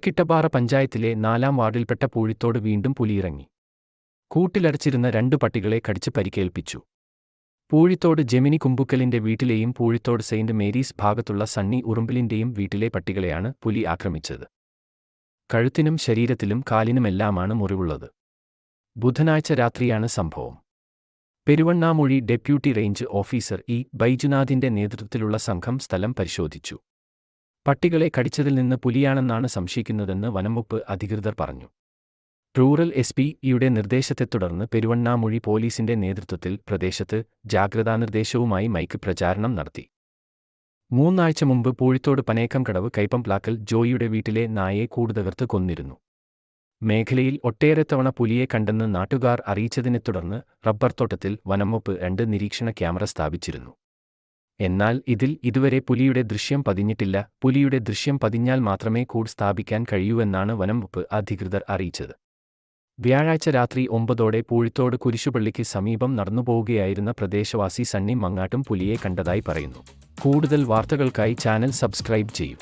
തലക്കിട്ടപ്പാറ പഞ്ചായത്തിലെ 4-ാം വാർഡിൽപ്പെട്ട പൂഴിത്തോട് വീണ്ടും പുലിയിറങ്ങി. കൂട്ടിലടച്ചിരുന്ന 2 പട്ടികളെ കടിച്ച് പരിക്കേൽപ്പിച്ചു. പൂഴിത്തോട് ജെമിനി കുമ്പുക്കലിന്റെ വീട്ടിലെയും പൂഴിത്തോട് സെയിന്റ് മേരീസ് ഭാഗത്തുള്ള സണ്ണി ഉറുമ്പിലിന്റെയും വീട്ടിലെ പട്ടികളെയാണ് പുലി ആക്രമിച്ചത്. കഴുത്തിനും ശരീരത്തിലും കാലിനുമെല്ലാമാണ് മുറിവുള്ളത്. ബുധനാഴ്ച രാത്രിയാണ് സംഭവം. പെരുവണ്ണാമൂഴി ഡെപ്യൂട്ടി റേഞ്ച് ഓഫീസർ ബൈജുനാഥിന്റെ നേതൃത്വത്തിലുള്ള സംഘം സ്ഥലം പരിശോധിച്ചു. പട്ടികളെ കടിച്ചതിൽ നിന്ന് പുലിയാണെന്നാണ് സംശയിക്കുന്നതെന്ന് വനംവകുപ്പ് അധികൃതർ പറഞ്ഞു. റൂറൽ എസ്.പി.യുടെ നിർദ്ദേശത്തെ തുടർന്ന് പെരുവണ്ണാമൂഴി പോലീസിന്റെ നേതൃത്വത്തിൽ പ്രദേശത്ത് ജാഗ്രതാനിർദ്ദേശവുമായി മൈക്ക് പ്രചാരണം നടത്തി. 3 ആഴ്ച മുമ്പ് പൂഴിത്തോട് പനേക്കംകടവ് കൈപ്പംപ്ലാക്കൽ ജോയിയുടെ വീട്ടിലെ നായയെ കൂടുതകർത്ത് കൊന്നിരുന്നു. മേഖലയിൽ ഒട്ടേറെ തവണ പുലിയെ കണ്ടെന്ന് നാട്ടുകാർ അറിയിച്ചതിനെ തുടർന്ന് റബ്ബർത്തോട്ടത്തിൽ വനംവകുപ്പ് 2 നിരീക്ഷണ ക്യാമറ സ്ഥാപിച്ചിരുന്നു. എന്നാൽ ഇതിൽ ഇതുവരെ പുലിയുടെ ദൃശ്യം പതിഞ്ഞിട്ടില്ല. പുലിയുടെ ദൃശ്യം പതിഞ്ഞാൽ മാത്രമേ കൂട് സ്ഥാപിക്കാൻ കഴിയൂവെന്നാണ് വനംവകുപ്പ് അധികൃതർ അറിയിച്ചത്. വ്യാഴാഴ്ച രാത്രി 9ഓടെ പൂഴിത്തോട് കുരിശുപള്ളിക്ക് സമീപം നടന്നുപോവുകയായിരുന്ന പ്രദേശവാസി സണ്ണി മങ്ങാട്ടും പുലിയെ കണ്ടതായി പറയുന്നു. കൂടുതൽ വാർത്തകൾക്കായി ചാനൽ സബ്സ്ക്രൈബ് ചെയ്യൂ.